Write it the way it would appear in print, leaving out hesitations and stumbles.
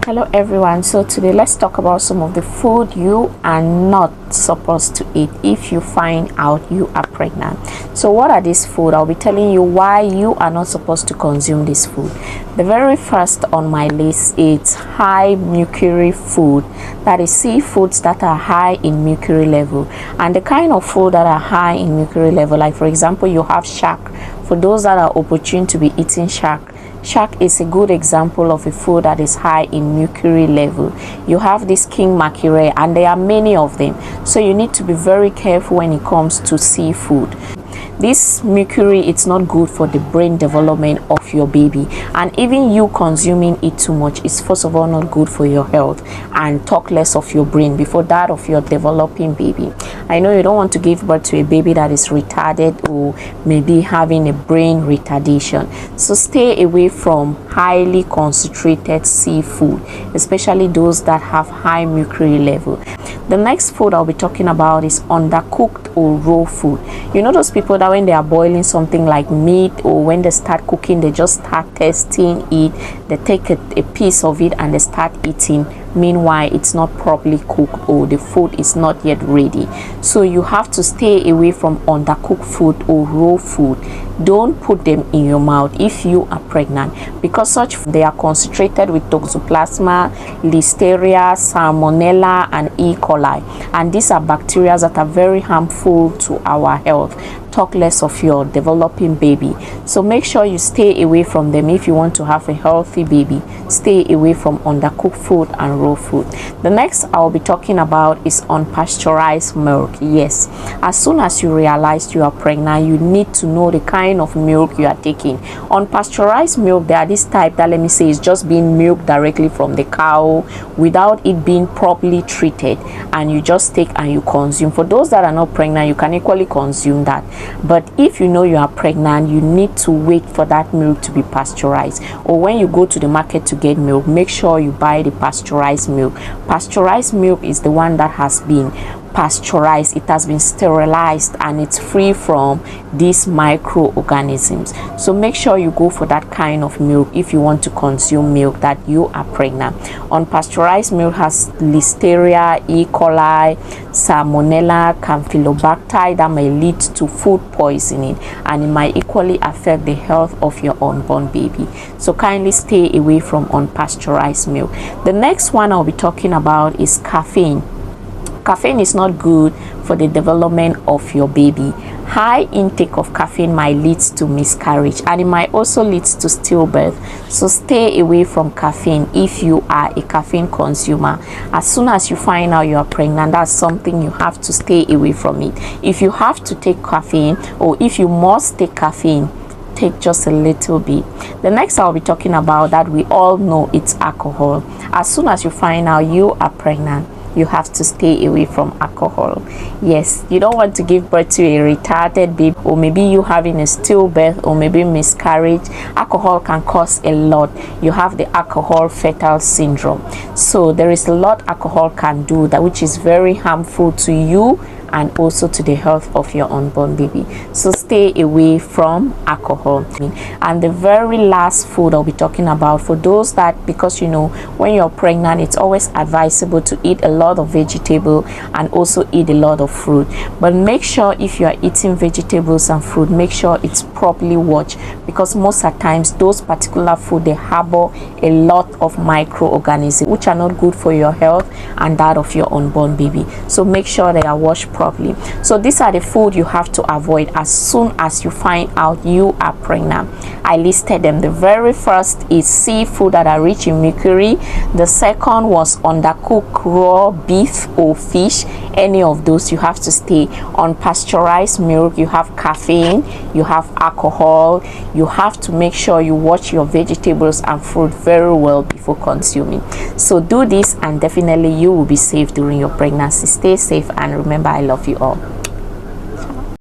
Hello everyone, so today let's talk about some of the food you are not supposed to eat if you find out you are pregnant. So what are these food? I'll be telling you why you are not supposed to consume this food. The very first on my list is high mercury food, that is seafoods that are high in mercury level. And the kind of food that are high in mercury level, like for example you have shark. For those that are opportune to be eating shark is a good example of a food that is high in mercury level. You have this king mackerel and there are many of them, so you need to be very careful when it comes to seafood. This mercury, it's not good for the brain development of your baby, and even you consuming it too much is first of all not good for your health, and talk less of your brain before that of your developing baby. I know you don't want to give birth to a baby that is retarded or maybe having a brain retardation, so stay away from highly concentrated seafood, especially those that have high mercury level. The next food I'll be talking about is undercooked or raw food. You know those people that when they are boiling something like meat, or when they start cooking they just start tasting it, they take a piece of it and they start eating, meanwhile it's not properly cooked or the food is not yet ready. So you have to stay away from undercooked food or raw food. Don't put them in your mouth if you are pregnant, because such they are concentrated with toxoplasma, listeria, salmonella and E. coli, and these are bacteria that are very harmful to our health. Talk less of your developing baby, so make sure you stay away from them if you want to have a healthy baby. Stay away from undercooked food and raw food. The next I'll be talking about is unpasteurized milk. Yes, as soon as you realize you are pregnant, you need to know the kind of milk you are taking. Unpasteurized milk, there are this type that, let me say, is just being milked directly from the cow without it being properly treated, and you just take and you consume. For those that are not pregnant, you can equally consume that, but if you know you are pregnant, you need to wait for that milk to be pasteurized. Or when you go to the market to get milk, make sure you buy the pasteurized milk. Pasteurized milk is the one that has been pasteurized, it has been sterilized, and it's free from these microorganisms. So make sure you go for that kind of milk if you want to consume milk that you are pregnant. Unpasteurized milk has listeria, E. coli, salmonella, campylobacter that may lead to food poisoning, and it might equally affect the health of your unborn baby. So kindly stay away from unpasteurized milk. The next one I'll be talking about is caffeine. Caffeine is not good for the development of your baby. High intake of caffeine might lead to miscarriage, and it might also lead to stillbirth. So stay away from caffeine if you are a caffeine consumer. As soon as you find out you are pregnant, that's something you have to stay away from it. If you have to take caffeine, or if you must take caffeine, take just a little bit. The next I'll be talking about that we all know, it's alcohol. As soon as you find out you are pregnant, you have to stay away from alcohol. Yes, you don't want to give birth to a retarded baby, or maybe you having a stillbirth, or maybe miscarriage. Alcohol can cause a lot. You have the alcohol fetal syndrome. So there is a lot alcohol can do that, which is very harmful to you and also to the health of your unborn baby. So stay away from alcohol. And the very last food I'll be talking about, for those that, because you know when you're pregnant it's always advisable to eat a lot of vegetable and also eat a lot of fruit, but make sure if you are eating vegetables and fruit, make sure it's properly washed, because most of the times those particular food, they harbor a lot of microorganisms which are not good for your health and that of your unborn baby. So make sure they are washed properly. So these are the food you have to avoid as soon as you find out you are pregnant. I listed them. The very first is seafood that are rich in mercury. The second was undercooked raw beef or fish. Any of those, you have to stay on. Pasteurized milk, you have caffeine, you have alcohol. You have to make sure you watch your vegetables and fruit very well before consuming. So do this and definitely you will be safe during your pregnancy. Stay safe and remember, I love you all.